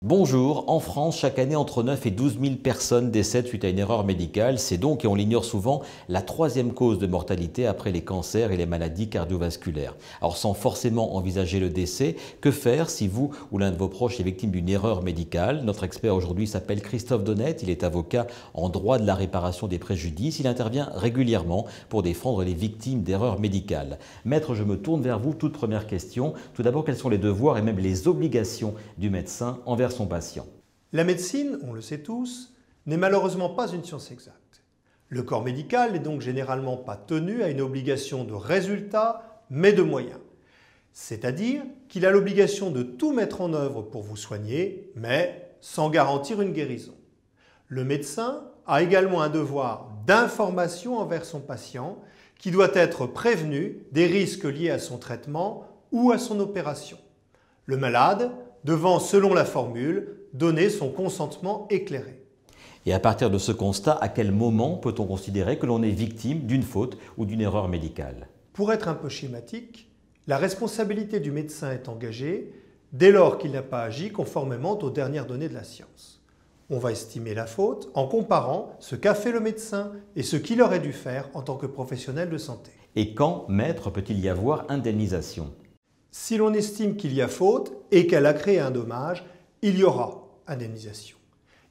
Bonjour, en France, chaque année, entre 9 et 12 000 personnes décèdent suite à une erreur médicale. C'est donc, et on l'ignore souvent, la troisième cause de mortalité après les cancers et les maladies cardiovasculaires. Alors, sans forcément envisager le décès, que faire si vous ou l'un de vos proches est victime d'une erreur médicale? Notre expert aujourd'hui s'appelle Christophe Donnette. Il est avocat en droit de la réparation des préjudices. Il intervient régulièrement pour défendre les victimes d'erreurs médicales. Maître, je me tourne vers vous. Toute première question. Tout d'abord, quels sont les devoirs et même les obligations du médecin envers son patient? La médecine, on le sait tous, n'est malheureusement pas une science exacte. Le corps médical n'est donc généralement pas tenu à une obligation de résultat, mais de moyens. C'est-à-dire qu'il a l'obligation de tout mettre en œuvre pour vous soigner, mais sans garantir une guérison. Le médecin a également un devoir d'information envers son patient qui doit être prévenu des risques liés à son traitement ou à son opération. Le malade devant, selon la formule, donner son consentement éclairé. Et à partir de ce constat, à quel moment peut-on considérer que l'on est victime d'une faute ou d'une erreur médicale? Pour être un peu schématique, la responsabilité du médecin est engagée dès lors qu'il n'a pas agi conformément aux dernières données de la science. On va estimer la faute en comparant ce qu'a fait le médecin et ce qu'il aurait dû faire en tant que professionnel de santé. Et quand, maître, peut-il y avoir indemnisation? Si l'on estime qu'il y a faute et qu'elle a créé un dommage, il y aura indemnisation.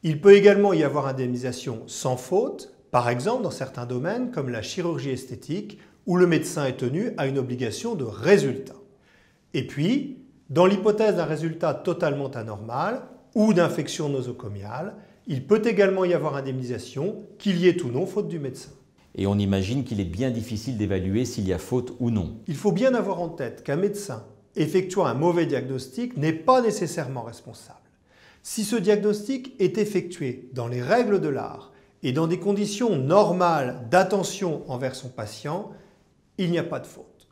Il peut également y avoir indemnisation sans faute, par exemple dans certains domaines comme la chirurgie esthétique où le médecin est tenu à une obligation de résultat. Et puis, dans l'hypothèse d'un résultat totalement anormal ou d'infection nosocomiale, il peut également y avoir indemnisation, qu'il y ait ou non faute du médecin. Et on imagine qu'il est bien difficile d'évaluer s'il y a faute ou non. Il faut bien avoir en tête qu'un médecin effectuant un mauvais diagnostic n'est pas nécessairement responsable. Si ce diagnostic est effectué dans les règles de l'art et dans des conditions normales d'attention envers son patient, il n'y a pas de faute.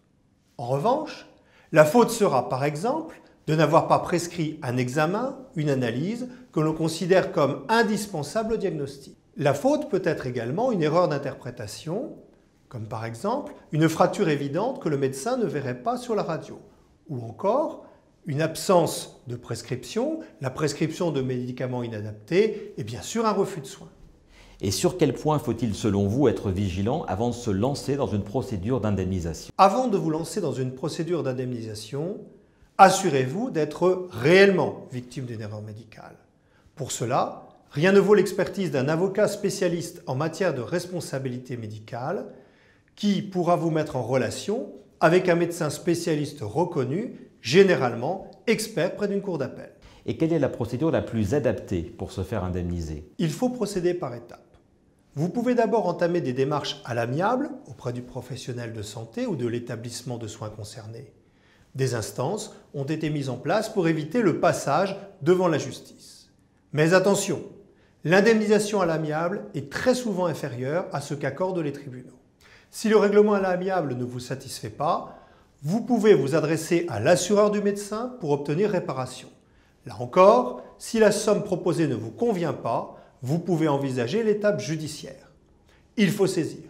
En revanche, la faute sera par exemple de n'avoir pas prescrit un examen, une analyse que l'on considère comme indispensable au diagnostic. La faute peut être également une erreur d'interprétation, comme par exemple une fracture évidente que le médecin ne verrait pas sur la radio, ou encore une absence de prescription, la prescription de médicaments inadaptés et bien sûr un refus de soins. Et sur quel point faut-il selon vous être vigilant avant de se lancer dans une procédure d'indemnisation? Avant de vous lancer dans une procédure d'indemnisation, assurez-vous d'être réellement victime d'une erreur médicale. Pour cela, rien ne vaut l'expertise d'un avocat spécialiste en matière de responsabilité médicale qui pourra vous mettre en relation avec un médecin spécialiste reconnu, généralement expert près d'une cour d'appel. Et quelle est la procédure la plus adaptée pour se faire indemniser? Il faut procéder par étapes. Vous pouvez d'abord entamer des démarches à l'amiable auprès du professionnel de santé ou de l'établissement de soins concerné. Des instances ont été mises en place pour éviter le passage devant la justice. Mais attention, l'indemnisation à l'amiable est très souvent inférieure à ce qu'accordent les tribunaux. Si le règlement à l'amiable ne vous satisfait pas, vous pouvez vous adresser à l'assureur du médecin pour obtenir réparation. Là encore, si la somme proposée ne vous convient pas, vous pouvez envisager l'étape judiciaire. Il faut saisir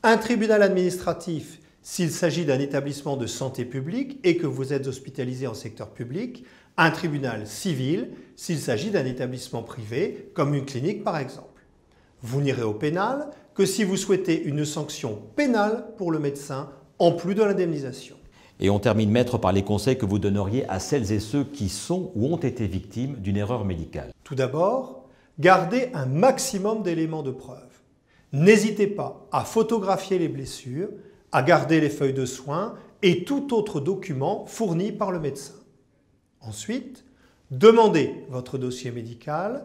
un tribunal administratif s'il s'agit d'un établissement de santé publique et que vous êtes hospitalisé en secteur public, un tribunal civil s'il s'agit d'un établissement privé, comme une clinique par exemple. Vous n'irez au pénal que si vous souhaitez une sanction pénale pour le médecin en plus de l'indemnisation. Et on termine, maître, par les conseils que vous donneriez à celles et ceux qui sont ou ont été victimes d'une erreur médicale. Tout d'abord, gardez un maximum d'éléments de preuve. N'hésitez pas à photographier les blessures, à garder les feuilles de soins et tout autre document fourni par le médecin. Ensuite, demandez votre dossier médical,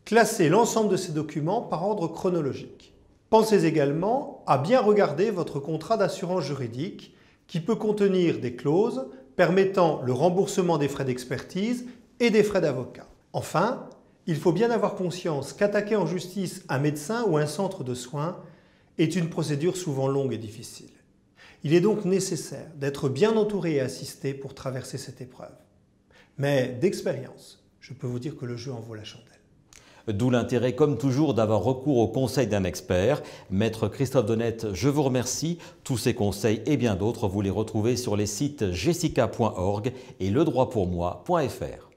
classez l'ensemble de ces documents par ordre chronologique. Pensez également à bien regarder votre contrat d'assurance juridique qui peut contenir des clauses permettant le remboursement des frais d'expertise et des frais d'avocat. Enfin, il faut bien avoir conscience qu'attaquer en justice un médecin ou un centre de soins est une procédure souvent longue et difficile. Il est donc nécessaire d'être bien entouré et assisté pour traverser cette épreuve. Mais d'expérience, je peux vous dire que le jeu en vaut la chandelle. D'où l'intérêt, comme toujours, d'avoir recours au conseil d'un expert. Maître Christophe Donnette, je vous remercie. Tous ces conseils et bien d'autres, vous les retrouvez sur les sites jessica.org et ledroitpourmoi.fr.